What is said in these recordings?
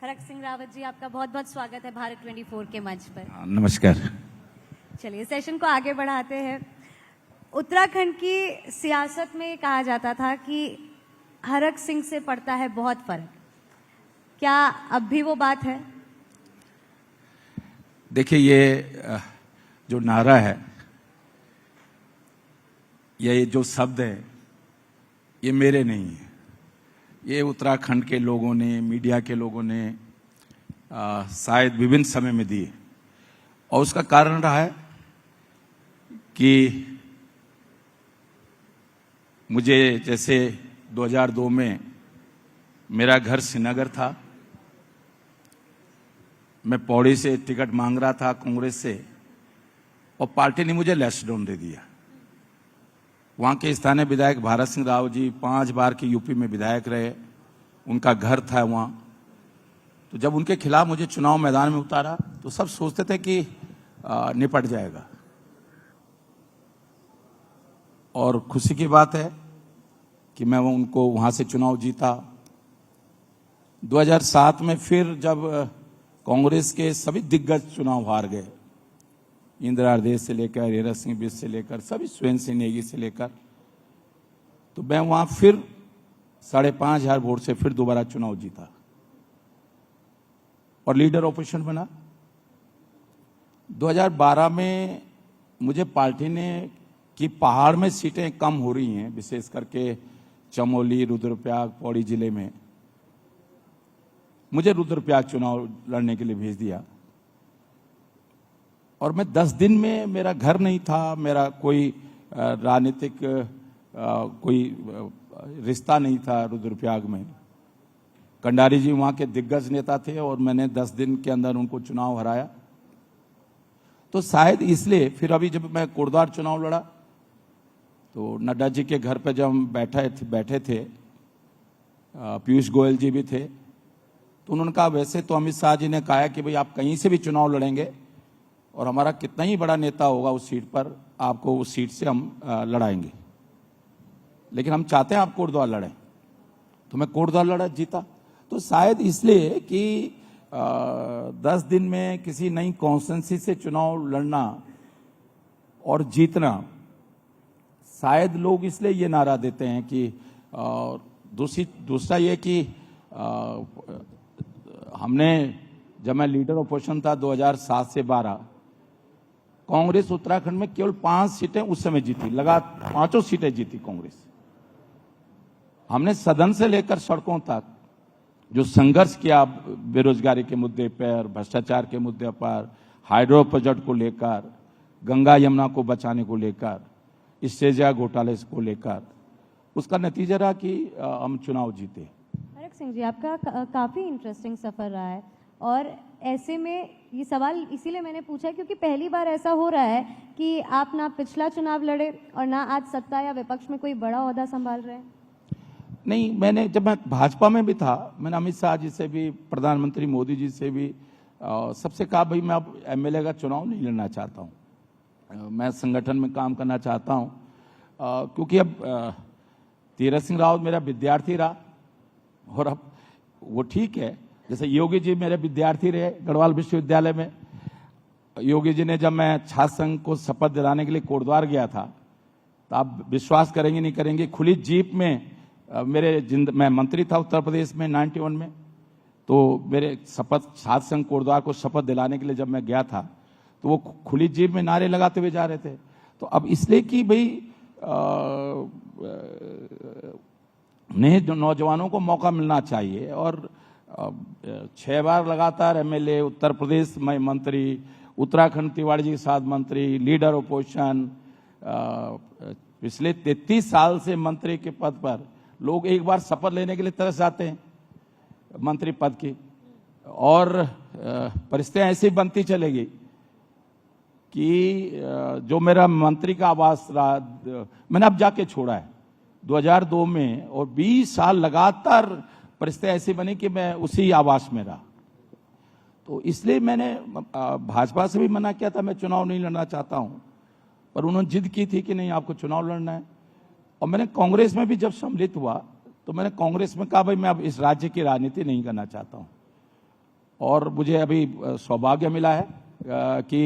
हरक सिंह रावत जी, आपका बहुत बहुत स्वागत है भारत 24 के मंच पर। नमस्कार। चलिए सेशन को आगे बढ़ाते हैं। उत्तराखंड की सियासत में कहा जाता था कि हरक सिंह से पड़ता है बहुत फर्क, क्या अब भी वो बात है? देखिए, ये जो नारा है, ये जो शब्द है, ये मेरे नहीं है। ये उत्तराखंड के लोगों ने, मीडिया के लोगों ने शायद विभिन्न समय में दिए, और उसका कारण रहा है कि मुझे जैसे 2002 में मेरा घर श्रीनगर था, मैं पौड़ी से टिकट मांग रहा था कांग्रेस से, और पार्टी ने मुझे लेस डाउन दे दिया। वहाँ के स्थानीय विधायक भारत सिंह रावत जी 5 बार के यूपी में विधायक रहे, उनका घर था वहाँ। तो जब उनके खिलाफ मुझे चुनाव मैदान में उतारा तो सब सोचते थे कि निपट जाएगा, और खुशी की बात है कि मैं उनको वहाँ से चुनाव जीता। 2007 में फिर जब कांग्रेस के सभी दिग्गज चुनाव हार गए, इंदिरा हृदय से लेकर हीरा सिंह बिष्ट से लेकर सभी स्वयं सिंह नेगी से लेकर, तो मैं वहां फिर 5,500 वोट से फिर दोबारा चुनाव जीता और लीडर ऑपोजिशन बना। 2012 में मुझे पार्टी ने कि पहाड़ में सीटें कम हो रही हैं, विशेष करके चमोली, रुद्रप्रयाग, पौड़ी जिले में, मुझे रुद्रप्रयाग चुनाव लड़ने के लिए भेज दिया। और मैं 10 दिन में, मेरा घर नहीं था, मेरा कोई राजनीतिक कोई रिश्ता नहीं था रुद्रप्रयाग में। कंडारी जी वहाँ के दिग्गज नेता थे और मैंने 10 दिन के अंदर उनको चुनाव हराया। तो शायद इसलिए फिर अभी जब मैं कोटद्वार चुनाव लड़ा तो नड्डा जी के घर पर जब हम बैठे थे, पीयूष गोयल जी भी थे, तो उन्होंने कहा वैसे तो अमित शाह जी ने कहा कि भाई आप कहीं से भी चुनाव लड़ेंगे और हमारा कितना ही बड़ा नेता होगा उस सीट पर, आपको उस सीट से हम लड़ाएंगे, लेकिन हम चाहते हैं आप कोटद्वार लड़ें। तो मैं कोटद्वार लड़ा, जीता। तो शायद इसलिए कि 10 दिन में किसी नई कॉन्स्टिट्यूंसी से चुनाव लड़ना और जीतना, शायद लोग इसलिए ये नारा देते हैं कि दूसरा ये कि हमने, जब मैं लीडर ऑपोजिशन था 2007 से 12, कांग्रेस उत्तराखंड में केवल 5 सीटें उस समय जीती, लगातार 5 सीटें जीती कांग्रेस। हमने सदन से लेकर सड़कों तक जो संघर्ष किया बेरोजगारी के मुद्दे पर, भ्रष्टाचार के मुद्दे पर, हाइड्रो प्रोजेक्ट को लेकर, गंगा यमुना को बचाने को लेकर, स्टेजिया घोटाले को लेकर, उसका नतीजा रहा कि हम चुनाव जीते। हरक सिंह जी, आपका काफी इंटरेस्टिंग सफर रहा है, और ऐसे में ये सवाल इसीलिए मैंने पूछा क्योंकि पहली बार ऐसा हो रहा है कि आप ना पिछला चुनाव लड़े और ना आज सत्ता या विपक्ष में कोई बड़ा ओहदा संभाल रहे हैं। नहीं, जब मैं भाजपा में भी था, मैंने अमित शाह जी से भी, प्रधानमंत्री मोदी जी से भी सबसे कहा भाई मैं अब एमएलए का चुनाव नहीं लड़ना चाहता हूँ, मैं संगठन में काम करना चाहता हूँ, क्योंकि अब तीरथ सिंह रावत मेरा विद्यार्थी रहा, और अब वो ठीक है, जैसे योगी जी मेरे विद्यार्थी रहे गढ़वाल विश्वविद्यालय में। योगी जी ने, जब मैं छात्र संघ को शपथ दिलाने के लिए कोटद्वार गया था, तो आप विश्वास करेंगे नहीं करेंगे, खुली जीप में मैं मंत्री था उत्तर प्रदेश में 91 में, तो मेरे छात्र संघ कोटद्वार को शपथ दिलाने के लिए जब मैं गया था, तो वो खुली जीप में नारे लगाते हुए जा रहे थे। तो अब इसलिए कि भाई नए नौजवानों को मौका मिलना चाहिए, और 6 बार लगातार एमएलए, उत्तर प्रदेश में मंत्री, उत्तराखंड तिवाड़ी जी के साथ मंत्री, लीडर ऑपोजिशन, पिछले 33 साल से मंत्री के पद पर, लोग एक बार शपथ लेने के लिए तरस जाते हैं मंत्री पद की, और परिस्थितियां ऐसी बनती चलेगी कि जो मेरा मंत्री का आवास रहा, मैंने अब जाके छोड़ा है 2002 में, और 20 साल लगातार परिस्थितियां ऐसी बनी कि मैं उसी आवास में रहा। तो इसलिए मैंने भाजपा से भी मना किया था, मैं चुनाव नहीं लड़ना चाहता हूं, पर उन्होंने जिद की थी कि नहीं आपको चुनाव लड़ना है। और मैंने कांग्रेस में भी जब सम्मिलित हुआ तो मैंने कांग्रेस में कहा भाई मैं अब इस राज्य की राजनीति नहीं करना चाहता हूं, और मुझे अभी सौभाग्य मिला है कि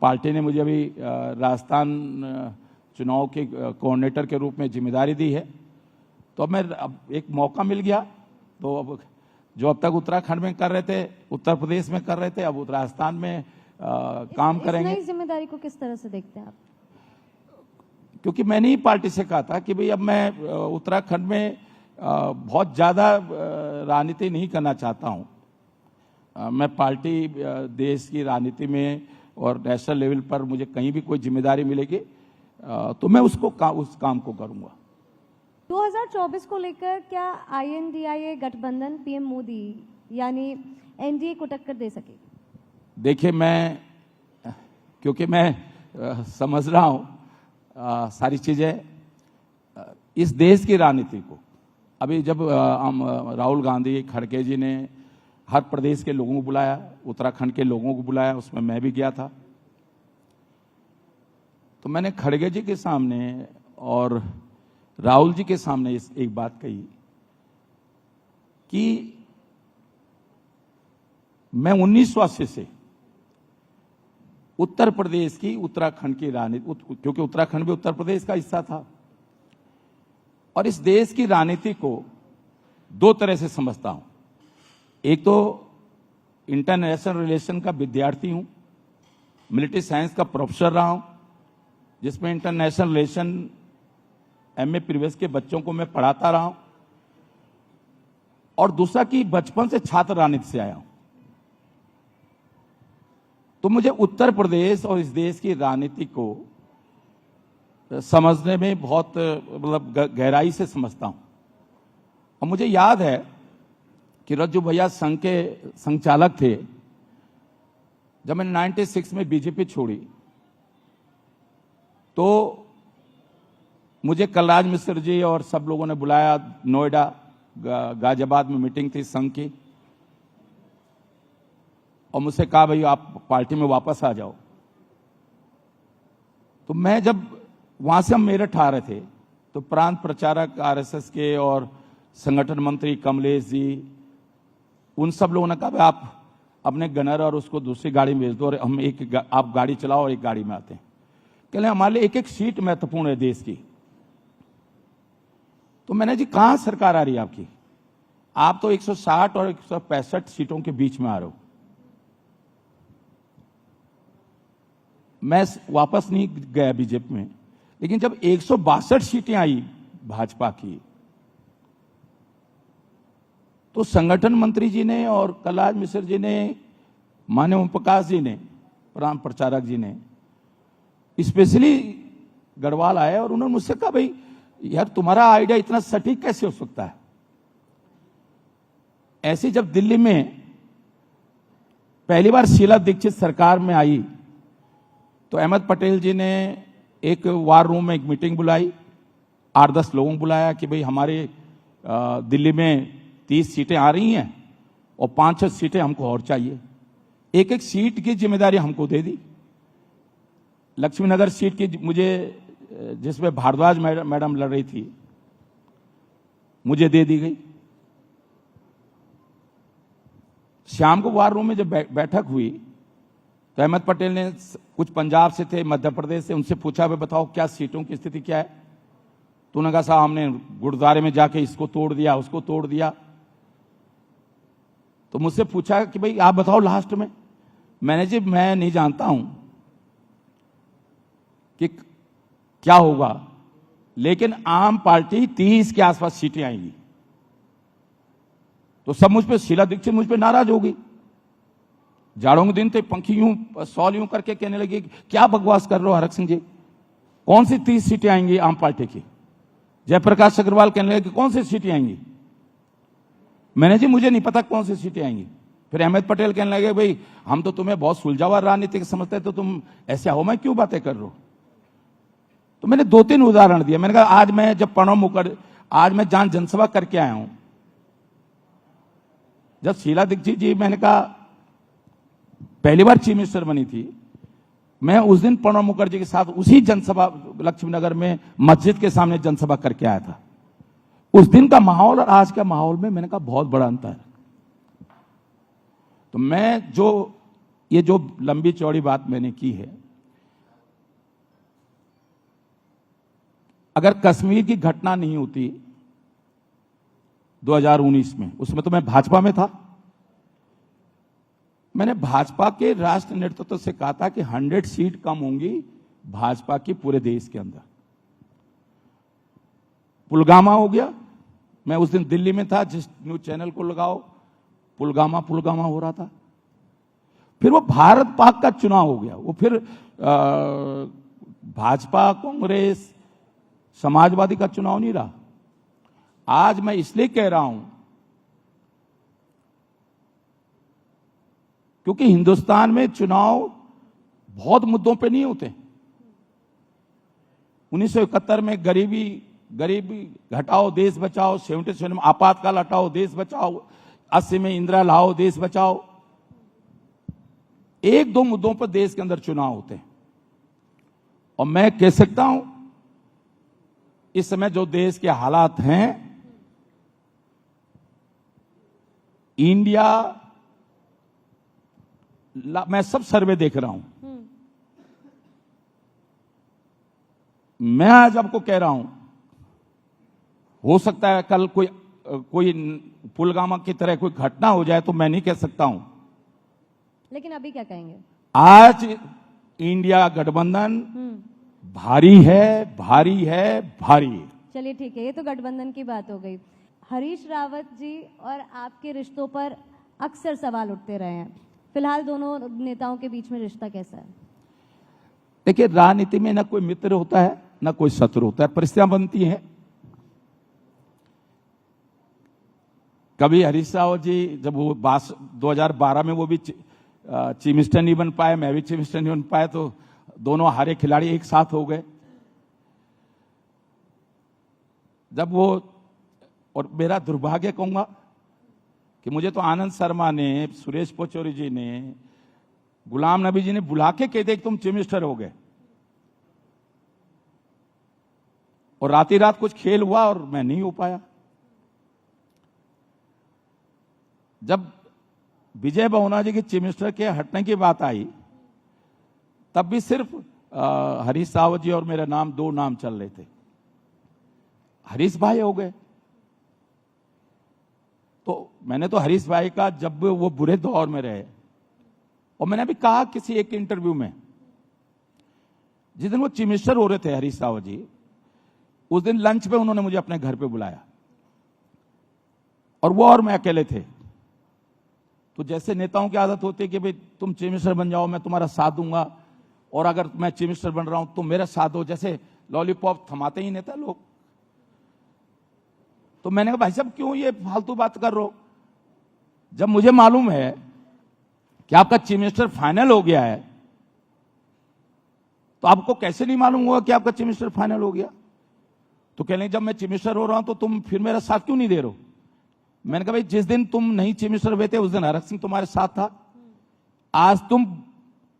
पार्टी ने मुझे अभी राजस्थान चुनाव के कोऑर्डिनेटर के रूप में जिम्मेदारी दी है। तो अब एक मौका मिल गया, तो अब जो अब तक उत्तराखंड में कर रहे थे, उत्तर प्रदेश में कर रहे थे, अब राजस्थान में काम करेंगे। इस नई जिम्मेदारी को किस तरह से देखते हैं आप? क्योंकि मैंने ही पार्टी से कहा था कि भाई अब मैं उत्तराखंड में बहुत ज्यादा राजनीति नहीं करना चाहता हूं। मैं पार्टी देश की राजनीति में और नेशनल लेवल पर मुझे कहीं भी कोई जिम्मेदारी मिलेगी तो मैं उस काम को करूंगा। 2024 को लेकर क्या INDIA गठबंधन पीएम मोदी यानी एनडीए को टक्कर दे सकेगी? देखिए, क्योंकि मैं समझ रहा हूं सारी चीजें, इस देश की राजनीति को अभी जब राहुल गांधी, खड़गे जी ने हर प्रदेश के लोगों को बुलाया, उत्तराखंड के लोगों को बुलाया, उसमें मैं भी गया था। तो मैंने खड़गे जी के सामने और राहुल जी के सामने एक बात कही कि मैं 1980 से उत्तर प्रदेश की, उत्तराखंड की राजनीति, क्योंकि उत्तराखंड भी उत्तर प्रदेश का हिस्सा था, और इस देश की राजनीति को दो तरह से समझता हूं। एक तो इंटरनेशनल रिलेशन का विद्यार्थी हूं, मिलिट्री साइंस का प्रोफेसर रहा हूं, जिसमें इंटरनेशनल रिलेशन MA प्रीवियस के बच्चों को मैं पढ़ाता रहा हूं, और दूसरा कि बचपन से छात्र राजनीति से आया हूं। तो मुझे उत्तर प्रदेश और इस देश की राजनीति को समझने में बहुत मतलब गहराई से समझता हूं। और मुझे याद है कि रज्जू भैया संघ के संचालक थे। जब मैंने 96 में बीजेपी छोड़ी तो मुझे कलराज मिश्र जी और सब लोगों ने बुलाया, नोएडा गाजियाबाद में मीटिंग थी संघ की, और मुझसे कहा भाई आप पार्टी में वापस आ जाओ। तो मैं जब वहां से हम मेरठ आ रहे थे तो प्रांत प्रचारक RSS के और संगठन मंत्री कमलेश जी, उन सब लोगों ने कहा भाई आप अपने गनर और उसको दूसरी गाड़ी में भेज दो और हम आप गाड़ी चलाओ और एक गाड़ी में आते हैं। कहले हमारे लिए एक एक सीट महत्वपूर्ण है देश की। तो मैंने जी कहां सरकार आ रही है आपकी? आप तो 160 और 165 सीटों के बीच में आ रहे हो। मैं वापस नहीं गया बीजेपी में, लेकिन जब 162 सीटें आई भाजपा की तो संगठन मंत्री जी ने और कलराज मिश्र जी ने, माननीय ओम प्रकाश जी ने, प्रांत प्रचारक जी ने, स्पेशली गढ़वाल आए और उन्होंने मुझसे कहा भाई यार तुम्हारा आइडिया इतना सटीक कैसे हो सकता है? ऐसे जब दिल्ली में पहली बार शीला दीक्षित सरकार में आई तो अहमद पटेल जी ने एक वार रूम में एक मीटिंग बुलाई, 8-10 लोगों को बुलाया कि भाई हमारे दिल्ली में 30 सीटें आ रही हैं और 5-6 सीटें हमको और चाहिए। एक एक सीट की जिम्मेदारी हमको दे दी। लक्ष्मीनगर सीट की मुझे, जिसमें भारद्वाज मैडम लड़ रही थी, मुझे दे दी गई। शाम को वार रूम में जब बैठक हुई तो अहमद पटेल ने, कुछ पंजाब से थे, मध्य प्रदेश से, उनसे पूछा भाई बताओ क्या सीटों की स्थिति क्या है? तो उन्होंने कहा साहब हमने गुरुद्वारे में जाके इसको तोड़ दिया, उसको तोड़ दिया। तो मुझसे पूछा कि भाई आप बताओ लास्ट में। मैंने जी मैं नहीं जानता हूं कि क्या होगा, लेकिन आम पार्टी 30 के आसपास सीटें आएंगी। तो सब मुझ पे, शीला दीक्षित मुझ पे नाराज होगी। जाड़ों के दिन थे, पंखी यूं सॉल यूं करके कहने लगी क्या बकवास कर रहे हो हरक सिंह जी, कौन सी 30 सीटें आएंगी आम पार्टी की? जयप्रकाश अग्रवाल कहने लगे कौन सी सीटें आएंगी? मैंने जी मुझे नहीं पता कौन सी सीटें आएंगी। फिर अहमद पटेल कहने लगे भाई हम तो तुम्हें बहुत सुलझा हुआ राजनीतिक समझते हैं, तो तुम ऐसे हो मैं क्यों बातें कर रहे हो? तो मैंने 2-3 उदाहरण दिए। मैंने कहा आज मैं जब प्रणब मुखर्जी, आज मैं जहां जनसभा करके आया हूं, जब शीला दीक्षित जी, मैंने कहा पहली बार चीफ मिनिस्टर बनी थी, मैं उस दिन प्रणब मुखर्जी के साथ उसी जनसभा लक्ष्मीनगर में मस्जिद के सामने जनसभा करके आया था। उस दिन का माहौल और आज का माहौल में मैंने कहा बहुत बड़ा अंतर है। तो मैं ये जो लंबी चौड़ी बात मैंने की है, अगर कश्मीर की घटना नहीं होती 2019 में, उसमें तो मैं भाजपा में था। मैंने भाजपा के राष्ट्र नेतृत्व से कहा था कि 100 सीट कम होंगी भाजपा की पूरे देश के अंदर। पुलगामा हो गया, मैं उस दिन दिल्ली में था, जिस न्यूज चैनल को लगाओ पुलगामा हो रहा था। फिर वो भारत पाक का चुनाव हो गया, वो फिर भाजपा कांग्रेस समाजवादी का चुनाव नहीं रहा। आज मैं इसलिए कह रहा हूं क्योंकि हिंदुस्तान में चुनाव बहुत मुद्दों पे नहीं होते। 1971 में गरीबी घटाओ देश बचाओ, 77 में आपातकाल हटाओ देश बचाओ, 80 में इंदिरा लाओ देश बचाओ। एक दो मुद्दों पर देश के अंदर चुनाव होते हैं। और मैं कह सकता हूं इस समय जो देश के हालात हैं, इंडिया, मैं सब सर्वे देख रहा हूं, मैं आज आपको कह रहा हूं, हो सकता है कल कोई पुलगामा की तरह कोई घटना हो जाए, तो मैं नहीं कह सकता हूं। लेकिन अभी क्या कहेंगे? आज इंडिया गठबंधन भारी है। चलिए ठीक है, ये तो गठबंधन की बात हो गई। हरीश रावत जी और आपके रिश्तों पर अक्सर सवाल उठते रहे हैं, फिलहाल दोनों नेताओं के बीच में रिश्ता कैसा है? देखिए, राजनीति में ना कोई मित्र होता है ना कोई शत्रु होता है, परिस्थितियां बनती हैं। कभी हरीश रावत जी जब वो 2012 में वो भी चीफ मिनिस्टर नहीं बन पाए, मैं भी चीफ मिनिस्टर नहीं बन पाए, तो दोनों हारे खिलाड़ी एक साथ हो गए। जब वो, और मेरा दुर्भाग्य कहूंगा कि मुझे तो आनंद शर्मा ने, सुरेश पचौरी जी ने, गुलाम नबी जी ने बुला के कह दिया कि तुम चीफ मिनिस्टर हो गए, और राती रात कुछ खेल हुआ और मैं नहीं हो पाया। जब विजय बहुना जी के चीफ मिनिस्टर के हटने की बात आई, तब भी सिर्फ हरीश रावत जी और मेरा नाम, दो नाम चल रहे थे। हरीश भाई हो गए, तो मैंने तो हरीश भाई का, जब वो बुरे दौर में रहे, और मैंने अभी कहा किसी एक इंटरव्यू में, जिस दिन वो चीफ मिनिस्टर हो रहे थे हरीश रावत जी, उस दिन लंच पे उन्होंने मुझे अपने घर पे बुलाया, और वो और मैं अकेले थे। तो जैसे नेताओं की आदत होती है कि भाई तुम चीफ मिनिस्टर बन जाओ, मैं तुम्हारा साथ दूंगा, और अगर मैं चीफ मिनिस्टर बन रहा हूं तुम मेरा साथ दो, जैसे लॉलीपॉप थमाते ही नेता लोग। तो मैंने कहा भाई साहब क्यों ये फालतू बात कर रहे हो? जब मुझे मालूम है कि आपका चीफ मिनिस्टर फाइनल हो गया है, तो आपको कैसे नहीं मालूम हुआ कि आपका चीफ मिनिस्टर फाइनल हो गया? तो कह लें जब मैं चीफ मिनिस्टर हो रहा हूं तो तुम फिर मेरा साथ क्यों नहीं दे रहे हो? मैंने कहा भाई जिस दिन तुम नहीं चीफ मिनिस्टर हुए थे उस दिन हरक सिंह तुम्हारे साथ था। आज तुम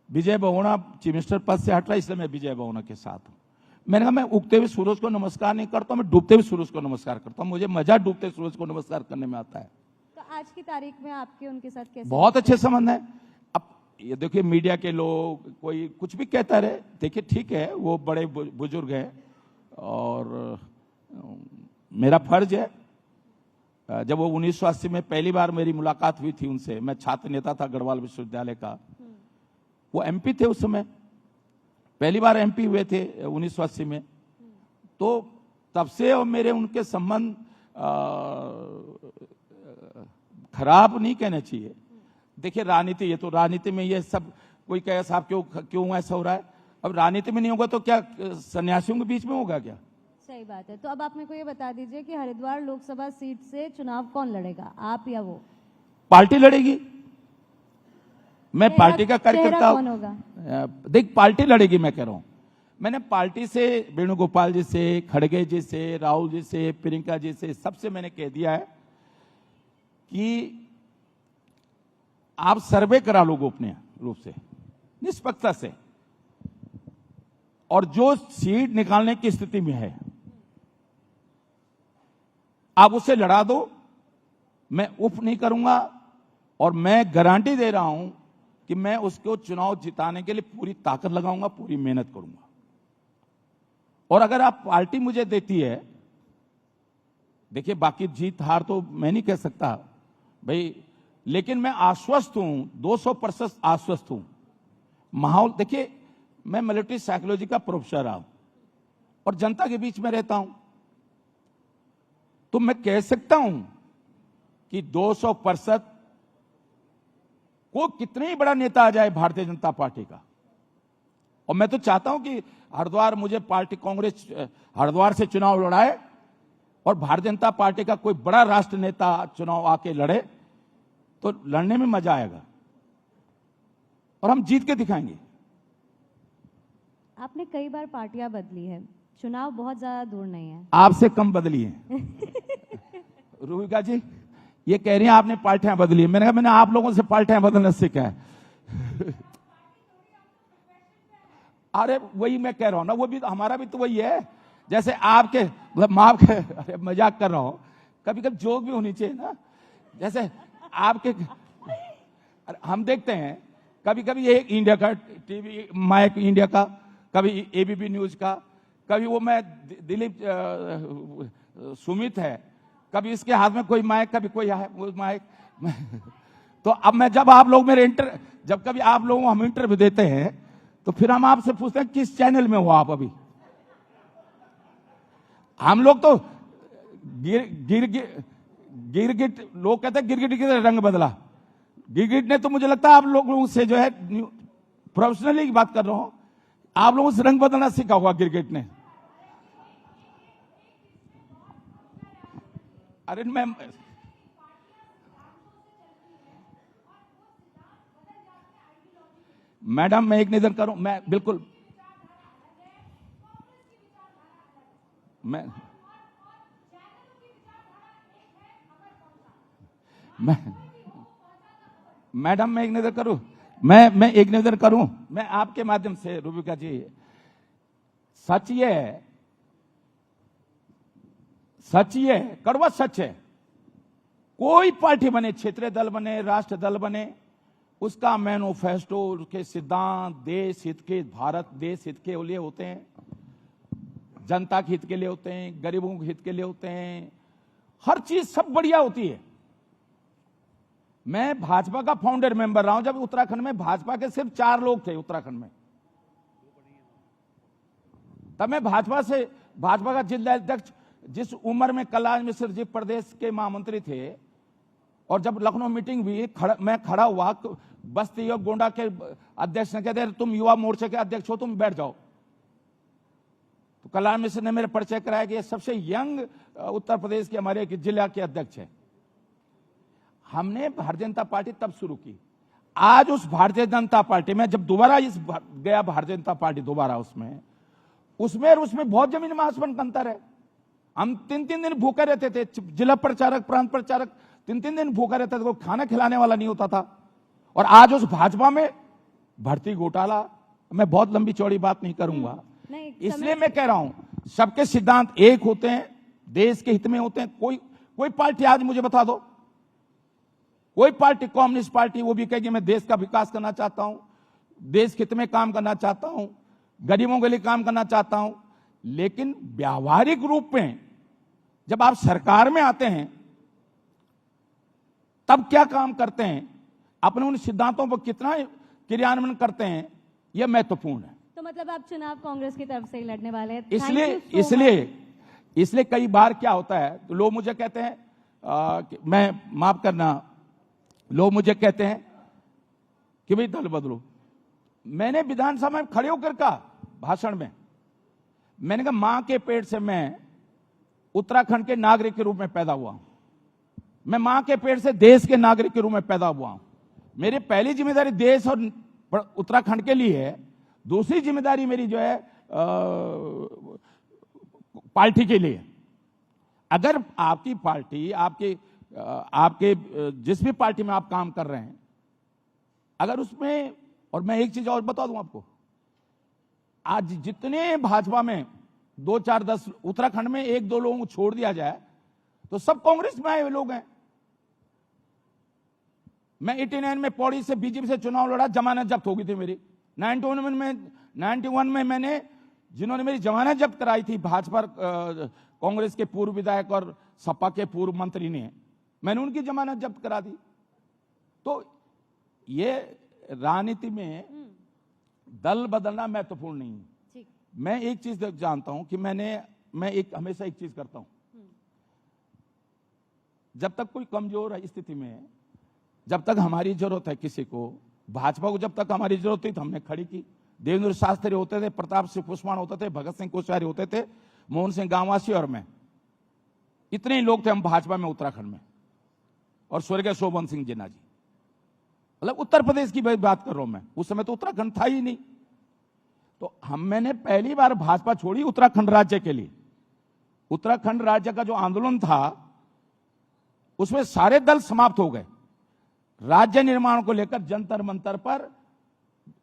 विजय बहुना चीफ मिनिस्टर पद से हट रहा है, इसलिए मैं विजय बहुना के साथ हूं। मैंने कहा मैं उगते हुए सूरज को नमस्कार नहीं करता, मैं डूबते हुए सूरज को नमस्कार करता हूं। मुझे मजा डूबते सूरज को नमस्कार करने में आता है। तो आज की तारीख में आपके उनके साथ कैसे? बहुत अच्छे संबंध है। अब ये देखिए, मीडिया के लोग कोई कुछ भी कहता रहे, देखिए ठीक है, वो बड़े बुजुर्ग है, और मेरा फर्ज है। जब वो 1980 में पहली बार मेरी मुलाकात हुई थी उनसे, मैं छात्र नेता था गढ़वाल विश्वविद्यालय का, वो एमपी थे उस समय, पहली बार एमपी हुए थे 1980 में। तो तब से और मेरे उनके संबंध खराब नहीं कहना चाहिए। देखिए राजनीति, ये तो राजनीति में ये सब कोई कहे साहब क्यों ऐसा हो रहा है। अब राजनीति में नहीं होगा तो क्या सन्यासियों के बीच में होगा क्या? सही बात है। तो अब आप मेरे को ये बता दीजिए कि हरिद्वार लोकसभा सीट से चुनाव कौन लड़ेगा, आप या वो? पार्टी लड़ेगी। मैं पार्टी का कार्यकर्ता हूं। देख, पार्टी लड़ेगी, मैं कह रहा हूं। मैंने पार्टी से, वेणुगोपाल जी से, खड़गे जी से, राहुल जी से, प्रियंका जी से, सबसे मैंने कह दिया है कि आप सर्वे करा लो गोपनीय रूप से, निष्पक्षता से, और जो सीट निकालने की स्थिति में है आप उसे लड़ा दो। मैं उफ नहीं करूंगा, और मैं गारंटी दे रहा हूं कि मैं उसको चुनाव जिताने के लिए पूरी ताकत लगाऊंगा, पूरी मेहनत करूंगा। और अगर आप पार्टी मुझे देती है, देखिए बाकी जीत हार तो मैं नहीं कह सकता भाई, लेकिन मैं आश्वस्त हूं, 200% आश्वस्त हूं। माहौल देखिए, मैं मिलिट्री साइकोलॉजी का प्रोफेसर रहा हूं और जनता के बीच में रहता हूं, तो मैं कह सकता हूं कि 200% को कितने ही बड़ा नेता आ जाए भारतीय जनता पार्टी का, और मैं तो चाहता हूं कि हरिद्वार मुझे पार्टी कांग्रेस हरिद्वार से चुनाव लड़ाए और भारतीय जनता पार्टी का कोई बड़ा राष्ट्र नेता चुनाव आके लड़े, तो लड़ने में मजा आएगा और हम जीत के दिखाएंगे। आपने कई बार पार्टियां बदली है, चुनाव बहुत ज्यादा दूर नहीं है। आपसे कम बदली है। रूबिका जी ये कह रही हैं आपने पार्टियां बदली है, मैंने कहा मैंने आप लोगों से पार्टियां बदलना सीखा है। अरे वही मैं कह रहा हूं ना, वो भी हमारा भी तो वही है, जैसे आपके मतलब माफ के, अरे मजाक कर रहा हूं, कभी कभी जोक भी होनी चाहिए ना। जैसे आपके हम देखते हैं कभी कभी ये इंडिया का टीवी माइक इंडिया का, कभी एबीपी न्यूज का, कभी वो मैं दिलीप सुमित है, कभी इसके हाथ में कोई माइक, कभी कोई है वो माइक। तो अब मैं जब आप लोग मेरे जब कभी आप लोगों को हम इंटरव्यू देते हैं तो फिर हम आपसे पूछते हैं किस चैनल में हो आप अभी। हम लोग तो गिरगिट लोग कहते हैं गिरगिट की रंग बदला। गिरगिट ने तो मुझे लगता है आप लोगों से जो है प्रोफेशनली की बात कर रहा हूं, आप लोगों से रंग बदलना सीखा हुआ गिरगिट ने। अरे मैडम मैं एक निवेदन करूं, मैं बिल्कुल मैडम मैं एक निवेदन करूं, मैं एक निवेदन करूं, मैं आपके माध्यम से रूबिका जी, सच ये है, सच ये है, कड़वा सच है, कोई पार्टी बने, क्षेत्रीय दल बने, राष्ट्र दल बने, उसका मैनिफेस्टो, उसके सिद्धांत देश हित के, भारत देश हित के लिए होते हैं, जनता के हित के लिए होते हैं, गरीबों के हित के लिए होते हैं, हर चीज सब बढ़िया होती है। मैं भाजपा का फाउंडर मेंबर रहा हूं, जब उत्तराखंड में भाजपा के सिर्फ 4 लोग थे उत्तराखंड में, तब मैं भाजपा का जिला अध्यक्ष, जिस उम्र में कल्याण मिश्र जी प्रदेश के महामंत्री थे, और जब लखनऊ मीटिंग हुई मैं खड़ा हुआ, बस्ती और गोंडा के अध्यक्ष ने कहते तुम युवा मोर्चे के अध्यक्ष हो, तुम बैठ जाओ। तो कल्याण मिश्र ने मेरे परिचय कराया कि ये सबसे यंग उत्तर प्रदेश के हमारे जिला के अध्यक्ष है। हमने भारतीय जनता पार्टी तब शुरू की। आज उस भारतीय जनता पार्टी में जब दोबारा गया भारतीय जनता पार्टी दोबारा उसमें बहुत जमीन आसमान का अंतर है। हम 3-3 दिन भूखे रहते थे, जिला प्रचारक, प्रांत प्रचारक 3-3 दिन भूखा रहता था, कोई खाना खिलाने वाला नहीं होता था। और आज उस भाजपा में भर्ती घोटाला, मैं बहुत लंबी चौड़ी बात नहीं करूंगा, इसलिए मैं कह रहा हूं सबके सिद्धांत एक होते हैं, देश के हित में होते हैं। कोई पार्टी आज मुझे बता दो, कोई पार्टी, कम्युनिस्ट पार्टी, वो भी कहेगी मैं देश का विकास करना चाहता हूं, देश के हित में काम करना चाहता हूं, गरीबों के लिए काम करना चाहता हूं, लेकिन व्यावहारिक रूप में जब आप सरकार में आते हैं तब क्या काम करते हैं, अपने उन सिद्धांतों पर कितना क्रियान्वयन करते हैं, यह महत्वपूर्ण है। तो मतलब आप चुनाव कांग्रेस की तरफ से ही लड़ने वाले हैं? इसलिए कई बार क्या होता है, तो लोग मुझे कहते हैं मैं माफ करना, लोग मुझे कहते हैं कि भाई दल बदलो। मैंने विधानसभा में खड़े होकर कहा भाषण में, मैंने कहा मां के पेट से मैं उत्तराखंड के नागरिक के रूप में पैदा हुआ हूं, मैं मां के पेट से देश के नागरिक के रूप में पैदा हुआ हूं। मेरी पहली जिम्मेदारी देश और उत्तराखंड के लिए है, दूसरी जिम्मेदारी मेरी जो है पार्टी के लिए। अगर आपकी पार्टी, आपके जिस भी पार्टी में आप काम कर रहे हैं, अगर उसमें, और मैं एक चीज और बता दूं आपको, आज जितने भाजपा में 2-4-10 उत्तराखंड में 1-2 लोगों को छोड़ दिया जाए तो सब कांग्रेस में आए हुए लोग हैं। मैं 89 में पौड़ी से बीजेपी से चुनाव लड़ा, जमानत जब्त हो गई थी मेरी। 91 में मैंने, जिन्होंने मेरी जमानत जब्त कराई थी, भाजपा कांग्रेस के पूर्व विधायक और सपा के पूर्व मंत्री ने, मैंने उनकी जमानत जब्त करा दी। तो ये राजनीति में दल बदलना महत्वपूर्ण नहीं है। मैं एक चीज जानता हूं कि मैं हमेशा एक चीज करता हूं, जब तक कोई कमजोर स्थिति में, जब तक हमारी जरूरत है किसी को, भाजपा को जब तक हमारी जरूरत थी तो हमने खड़ी की। देवेंद्र शास्त्री होते थे, प्रताप सिंह पुष्पाण होते थे, भगत सिंह कोश्यारी होते थे, मोहन सिंह गांवासी और मैं, इतने ही लोग थे हम भाजपा में उत्तराखंड में, और स्वर्गीय शोभन सिंह जिन्ना जी। मतलब उत्तर प्रदेश की बात कर रहा हूं मैं, उस समय तो उत्तराखंड था ही नहीं। तो मैंने पहली बार भाजपा छोड़ी उत्तराखंड राज्य के लिए। उत्तराखंड राज्य का जो आंदोलन था उसमें सारे दल समाप्त हो गए। राज्य निर्माण को लेकर जंतर मंतर पर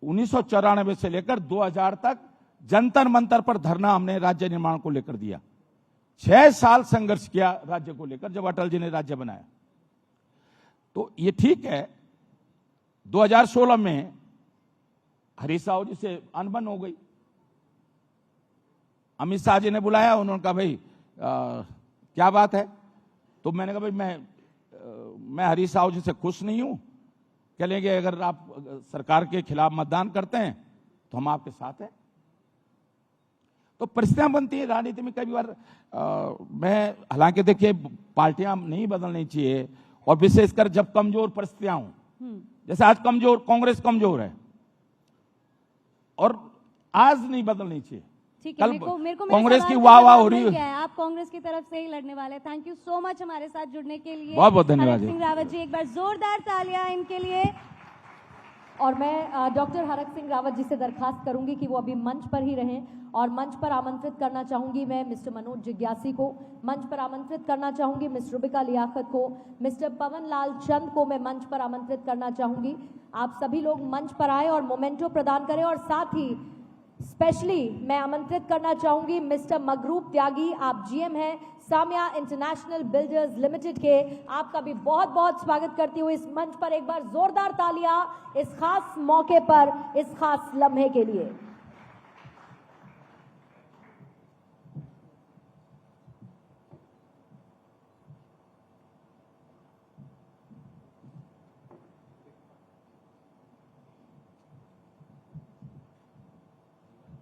1994 से लेकर 2000 तक जंतर मंतर पर धरना हमने राज्य निर्माण को लेकर दिया। 6 साल संघर्ष किया राज्य को लेकर, जब अटल जी ने राज्य बनाया। तो ये ठीक है, 2016 में हरीश राव जी से अनबन हो गई। अमित शाह जी ने बुलाया, उन्होंने कहा भाई क्या बात है? तो मैंने कहा भाई मैं हरीश राव जी से खुश नहीं हूं। कह लेंगे अगर आप सरकार के खिलाफ मतदान करते हैं तो हम आपके साथ हैं। तो परिस्थितियां बनती है राजनीति में कई बार। मैं हालांकि देखिए पार्टियां नहीं बदलनी चाहिए, और विशेषकर जब कमजोर परिस्थितियां हों। जैसे आज कांग्रेस कमजोर है और आज नहीं बदलनी चाहिए। ठीक है, मेरे को कांग्रेस की वाह हो रही है। आप कांग्रेस की तरफ से ही लड़ने वाले। थैंक यू सो मच हमारे साथ जुड़ने के लिए। बहुत बहुत धन्यवाद हरक सिंह रावत जी, एक बार जोरदार तालियां इनके लिए। और मैं डॉक्टर हरक सिंह रावत जी से दरखास्त करूंगी कि वो अभी मंच पर ही रहें, और मंच पर आमंत्रित करना चाहूंगी मैं मिस्टर मनोज जिज्ञासी को, मंच पर आमंत्रित करना चाहूंगी मिस रुबिका लियाकत को, मिस्टर पवन लाल चंद को मैं मंच पर आमंत्रित करना चाहूंगी। आप सभी लोग मंच पर आए और मोमेंटो प्रदान करें। और साथ ही स्पेशली मैं आमंत्रित करना चाहूंगी मिस्टर मगरूब त्यागी, आप जीएम हैं सामिया इंटरनेशनल बिल्डर्स लिमिटेड के। आपका भी बहुत बहुत स्वागत करती हुई इस मंच पर एक बार जोरदार तालियां इस खास मौके पर, इस खास लम्हे के लिए।